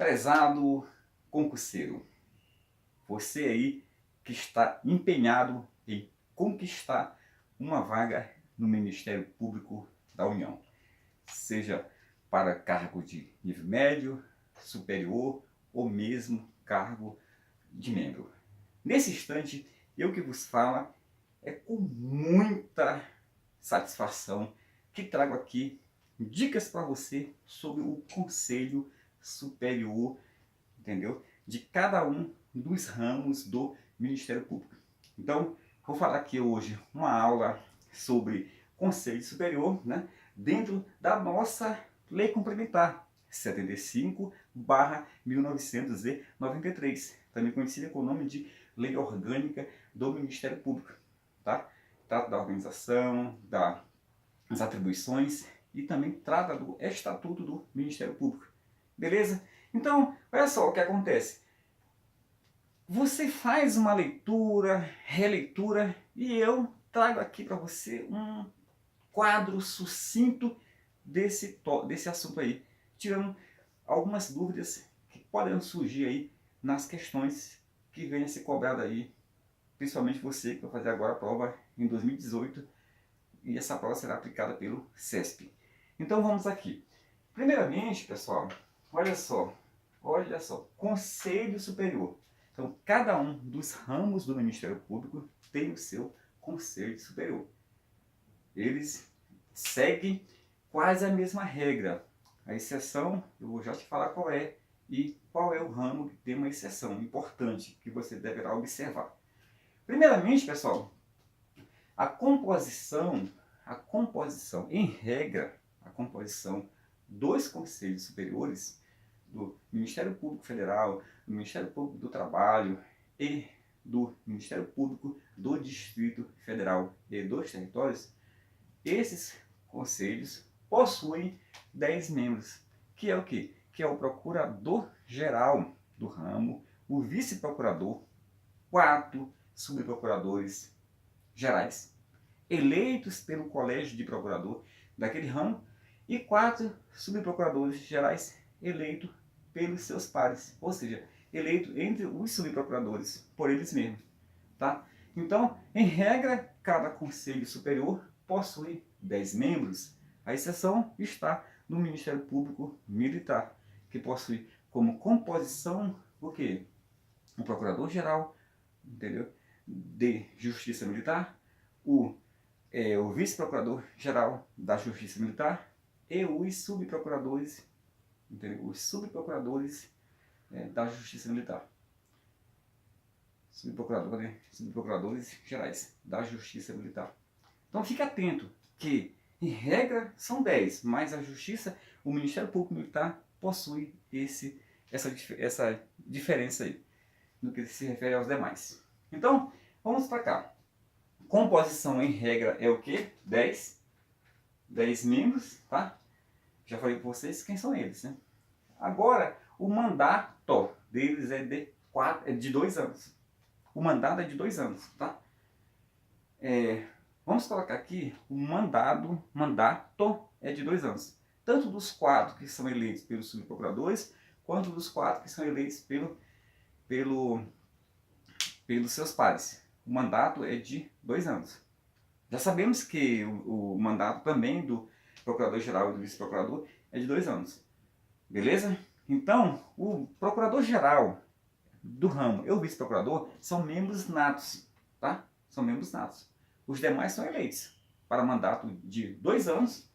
Prezado concurseiro, você aí que está empenhado em conquistar uma vaga no Ministério Público da União, seja para cargo de nível médio, superior ou mesmo cargo de membro. Nesse instante, eu que vos falo é com muita satisfação que trago aqui dicas para você sobre o Conselho Superior, entendeu? De cada um dos ramos do Ministério Público. Então, vou falar aqui hoje uma aula sobre Conselho Superior, né? Dentro da nossa Lei Complementar 75/1993, também conhecida com o nome de Lei Orgânica do Ministério Público, tá? Trata da organização, das atribuições e também trata do Estatuto do Ministério Público. Beleza? Então, olha só o que acontece. Você faz uma leitura, releitura, e eu trago aqui para você um quadro sucinto desse assunto aí, tirando algumas dúvidas que podem surgir aí nas questões que venham a ser cobradas aí, principalmente você que vai fazer agora a prova em 2018, e essa prova será aplicada pelo CESP. Então vamos aqui. Primeiramente, pessoal, olha só, Conselho Superior. Então, cada um dos ramos do Ministério Público tem o seu Conselho Superior. Eles seguem quase a mesma regra. A exceção, eu vou já te falar qual é e qual é o ramo que tem uma exceção importante que você deverá observar. Primeiramente, pessoal, a composição, em regra, a composição dos conselhos superiores do Ministério Público Federal, do Ministério Público do Trabalho e do Ministério Público do Distrito Federal e dos Territórios, esses conselhos possuem 10 membros, que é o quê? Que é o procurador-geral do ramo, o vice-procurador, 4 subprocuradores gerais, eleitos pelo colégio de procurador daquele ramo, e 4 subprocuradores gerais eleitos pelos seus pares, ou seja, eleito entre os subprocuradores, por eles mesmos. Tá? Então, em regra, cada conselho superior possui 10 membros. A exceção está no Ministério Público Militar, que possui como composição o quê? O Procurador-Geral, entendeu? De Justiça Militar, o Vice-Procurador-Geral da Justiça Militar e os subprocuradores, entendeu? Os subprocuradores da Justiça Militar. Subprocuradores gerais da Justiça Militar. Então fique atento que, em regra, são 10, mas a Justiça, o Ministério Público Militar possui essa diferença aí, no que se refere aos demais. Então, vamos para cá. Composição, em regra, é o quê? 10 membros, tá? Já falei para vocês quem são eles, né? Agora, o mandato deles é de 2 anos. O mandato é de 2 anos, tá? Vamos colocar aqui o mandato é de 2 anos. Tanto dos 4 que são eleitos pelos subprocuradores, quanto dos 4 que são eleitos pelos seus pares. O mandato é de 2 anos. Já sabemos que o mandato também do procurador-geral e do vice-procurador é de 2 anos. Beleza? Então, o procurador-geral do ramo e o vice-procurador são membros natos, tá? São membros natos. Os demais são eleitos para mandato de 2 anos,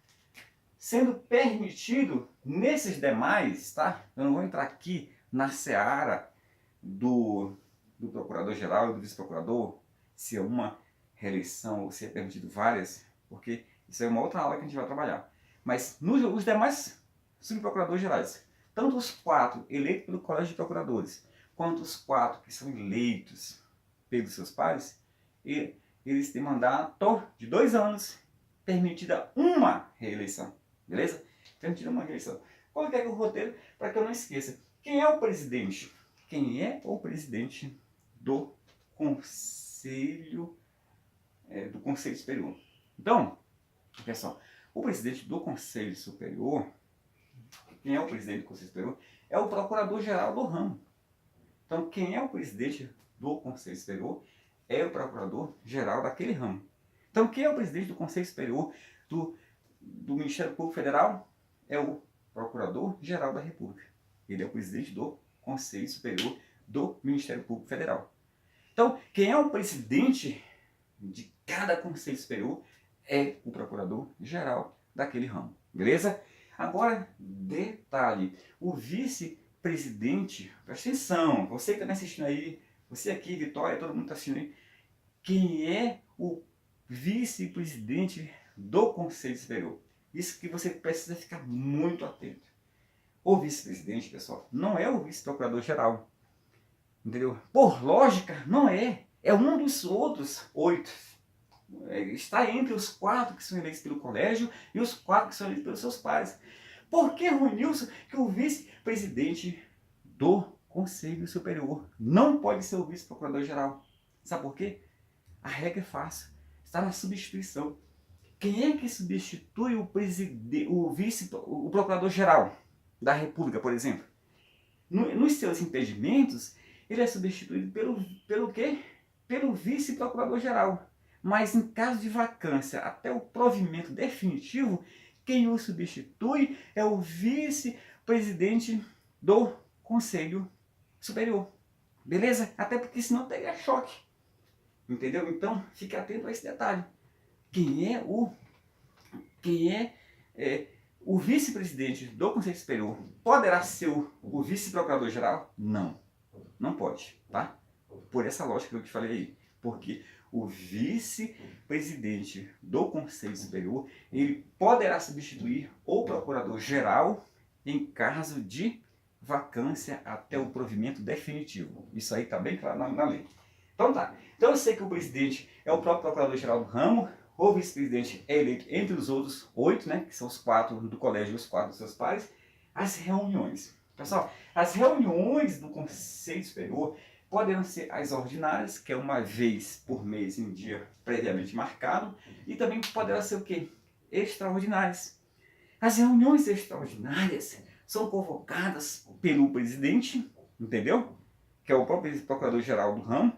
sendo permitido nesses demais, tá? Eu não vou entrar aqui na seara do procurador-geral e do vice-procurador, se é uma reeleição ou se é permitido várias, porque isso é uma outra aula que a gente vai trabalhar. Mas os demais subprocuradores gerais, tanto os 4 eleitos pelo Colégio de Procuradores, quanto os 4 que são eleitos pelos seus pares, eles têm mandato de 2 anos, permitida uma reeleição. Beleza? Permitida uma reeleição. Coloquei aqui o roteiro para que eu não esqueça. Quem é o presidente? Quem é o presidente do Conselho Superior? Então, pessoal, o presidente do Conselho Superior, quem é o presidente do Conselho Superior? É o procurador-geral do ramo. Então, quem é o presidente do Conselho Superior é o procurador-geral daquele ramo. Então, quem é o presidente do Conselho Superior do Ministério Público Federal? É o Procurador-Geral da República. Ele é o presidente do Conselho Superior do Ministério Público Federal. Então, quem é o presidente de cada Conselho Superior é o Procurador-Geral daquele ramo. Beleza? Agora, detalhe, o vice-presidente, presta atenção, você que está me assistindo aí, você aqui, Vitória, todo mundo está assistindo aí, quem é o vice-presidente do Conselho Superior? Isso que você precisa ficar muito atento. O vice-presidente, pessoal, não é o vice-procurador-geral, entendeu? Por lógica, não é. É um dos outros 8. Está entre os 4 que são eleitos pelo colégio e os 4 que são eleitos pelos seus pares. Por que, Ronilson, que o vice-presidente do Conselho Superior não pode ser o vice-procurador-geral? Sabe por quê? A regra é fácil. Está na substituição. Quem é que substitui o procurador-geral da República, por exemplo? Nos seus impedimentos, ele é substituído pelo quê? Pelo vice-procurador-geral. Mas em caso de vacância até o provimento definitivo, quem o substitui é o vice-presidente do Conselho Superior. Beleza? Até porque senão teria choque. Entendeu? Então, fique atento a esse detalhe. Quem é o vice-presidente do Conselho Superior poderá ser o vice-procurador-geral? Não. Não pode, tá? Por essa lógica que eu te falei aí. Porque o vice-presidente do Conselho Superior, ele poderá substituir o procurador-geral em caso de vacância até o provimento definitivo. Isso aí está bem claro na lei. Então tá. Então eu sei que o presidente é o próprio procurador-geral do ramo, o vice-presidente é eleito entre os outros 8, né, que são os 4 do colégio e os 4 dos seus pares. As reuniões. Pessoal, as reuniões do Conselho Superior poderão ser as ordinárias, que é uma vez por mês em dia previamente marcado, e também poderá ser o quê? Extraordinárias. As reuniões extraordinárias são convocadas pelo presidente, entendeu? Que é o próprio procurador-geral do ramo,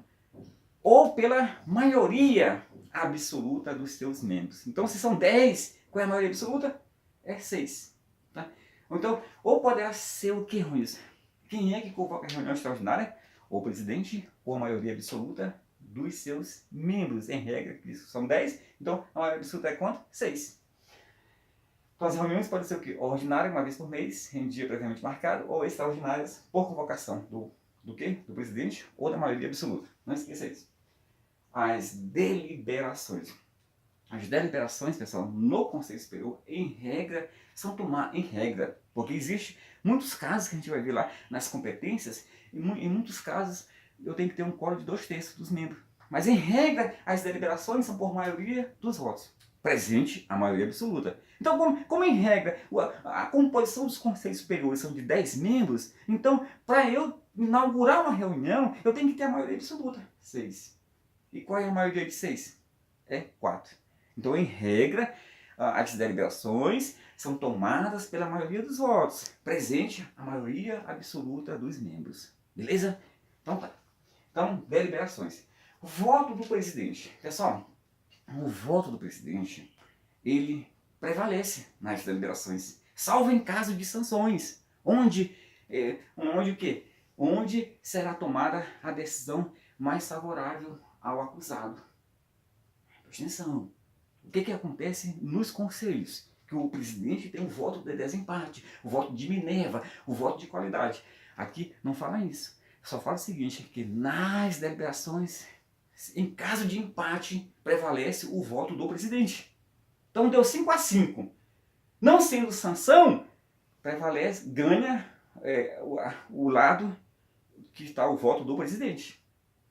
ou pela maioria absoluta dos seus membros. Então, se são 10, qual é a maioria absoluta? É 6. Tá? Então, ou poderá ser o que, Ruiz? Quem é que convoca a reunião extraordinária? Ou o presidente, ou a maioria absoluta dos seus membros. Em regra, que são 10, então a maioria absoluta é quanto? 6. Então, as reuniões podem ser o quê? Ordinária, uma vez por mês, em dia previamente marcado, ou extraordinárias, por convocação do quê? Do presidente ou da maioria absoluta. Não esqueça isso. As deliberações. As deliberações, pessoal, no Conselho Superior, em regra, são tomadas, em regra, porque existe muitos casos que a gente vai ver lá nas competências, e em muitos casos eu tenho que ter um quórum de 2/3 dos membros. Mas em regra, as deliberações são por maioria dos votos. Presente a maioria absoluta. Então, como em regra, a composição dos Conselhos Superiores são de 10 membros, então, para eu inaugurar uma reunião, eu tenho que ter a maioria absoluta, 6. E qual é a maioria de 6? É 4. Então, em regra, as deliberações são tomadas pela maioria dos votos, presente a maioria absoluta dos membros. Beleza? Então, tá. Então, deliberações. O voto do presidente. Pessoal, o voto do presidente, ele prevalece nas deliberações, salvo em caso de sanções, onde o quê? Onde será tomada a decisão mais favorável ao acusado. Presta atenção. O que acontece nos conselhos? Que o presidente tem um voto de desempate, o voto de Minerva, o voto de qualidade. Aqui não fala isso. Só fala o seguinte, que nas deliberações, em caso de empate, prevalece o voto do presidente. Então deu 5-5. Não sendo sanção, prevalece, ganha o lado que está o voto do presidente.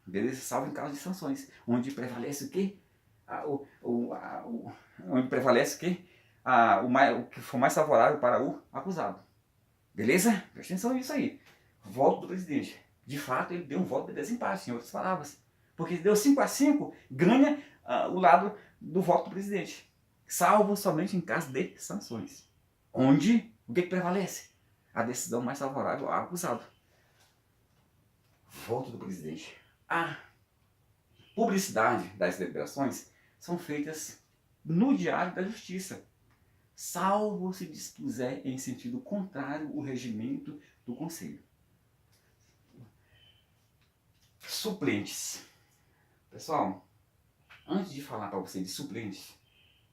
Beleza? Salvo em caso de sanções, onde prevalece o quê? Onde prevalece o quê? O que for mais favorável para o acusado. Beleza? Presta atenção nisso aí. Voto do presidente. De fato, ele deu um voto de desempate, em outras palavras. Porque deu 5-5, ganha o lado do voto do presidente. Salvo somente em caso de sanções. Onde, o que prevalece? a decisão mais favorável ao acusado. Voto do presidente. A publicidade das deliberações são feitas no Diário da Justiça, salvo se dispuser em sentido contrário o regimento do Conselho. Suplentes. Pessoal, antes de falar para você de suplentes,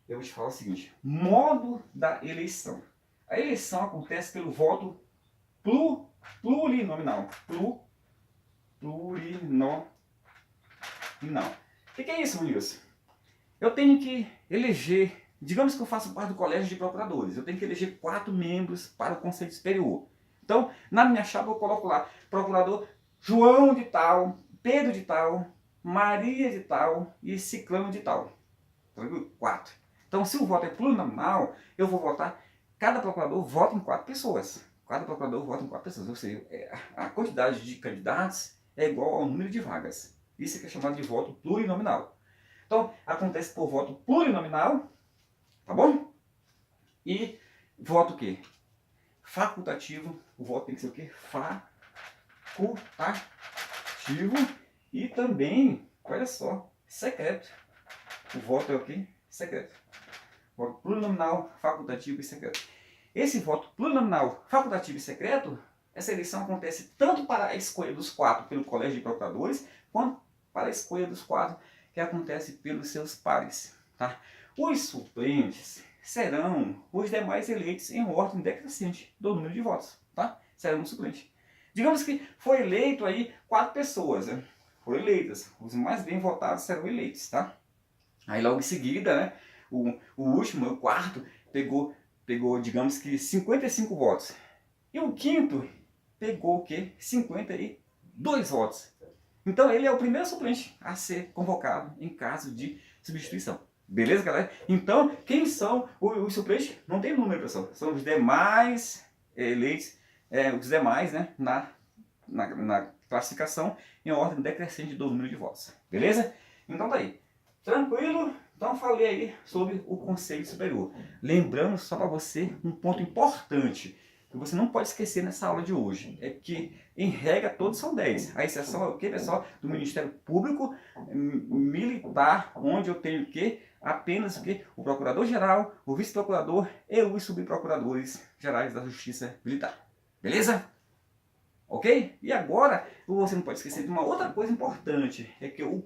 eu vou te falar o seguinte: modo da eleição. A eleição acontece pelo voto plurinominal. Plurinominal. O que é isso, Wilson? Eu tenho que eleger, digamos que eu faço parte do colégio de procuradores, eu tenho que eleger 4 membros para o Conselho Superior. Então, na minha chapa eu coloco lá, procurador João de tal, Pedro de tal, Maria de tal e Ciclano de tal. 4. Então, se o voto é plurinominal, eu vou votar, cada procurador vota em 4 pessoas. Cada procurador vota em 4 pessoas, ou seja, a quantidade de candidatos é igual ao número de vagas. Isso que é chamado de voto plurinominal. Então, acontece por voto plurinominal, tá bom? E voto o quê? Facultativo. O voto tem que ser o quê? Facultativo. E também, olha só, secreto. O voto é o quê? Secreto. Voto plurinominal, facultativo e secreto. Esse voto plurinominal, facultativo e secreto, essa eleição acontece tanto para a escolha dos 4 pelo Colégio de Procuradores, quanto para a escolha dos 4 que acontece pelos seus pares. Tá? Os suplentes serão os demais eleitos em ordem decrescente do número de votos. Tá? Serão suplentes. Digamos que foi eleito aí 4 pessoas, né? Foram eleitas. Os mais bem votados serão eleitos. Tá? Aí logo em seguida, né, o último, o quarto, pegou, digamos que 55 votos. E o quinto pegou o quê? 52 votos. Então ele é o primeiro suplente a ser convocado em caso de substituição. Beleza, galera? Então, quem são os suplentes? Não tem número, pessoal. São os demais eleitos, os demais, né, na classificação em ordem decrescente do número de votos. Beleza? Então tá aí. Tranquilo? Então falei aí sobre o Conselho Superior. Lembrando só para você um ponto importante que você não pode esquecer nessa aula de hoje, é que em regra todos são 10. A exceção é o que, pessoal? Do Ministério Público Militar, onde eu tenho o quê? Apenas o quê? O Procurador-Geral, o Vice-Procurador e os Subprocuradores Gerais da Justiça Militar. Beleza? Ok? E agora, você não pode esquecer de uma outra coisa importante, é que o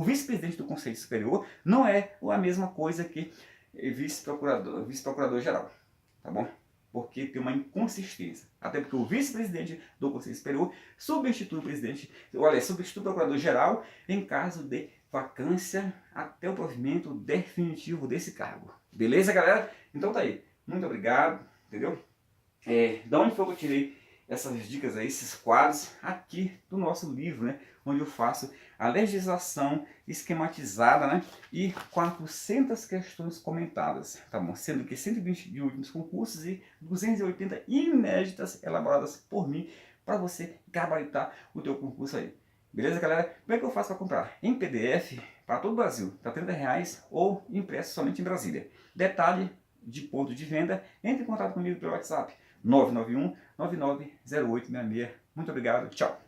vice-presidente do Conselho Superior não é a mesma coisa que vice-procurador-geral, tá bom? Porque tem uma inconsistência. Até porque o vice-presidente do Conselho Superior substitui o presidente, substitui o procurador-geral em caso de vacância até o provimento definitivo desse cargo. Beleza, galera? Então tá aí. Muito obrigado, entendeu? Da onde foi que eu tirei essas dicas aí, esses quadros aqui do nosso livro, né? Onde eu faço a legislação esquematizada, né? E 400 questões comentadas, tá bom? Sendo que 120 de últimos concursos e 280 inéditas elaboradas por mim para você gabaritar o teu concurso aí. Beleza, galera? Como é que eu faço para comprar? Em PDF, para todo o Brasil, tá R$30 ou impresso somente em Brasília. Detalhe de ponto de venda, entre em contato comigo pelo WhatsApp 991 990866. Muito obrigado, tchau!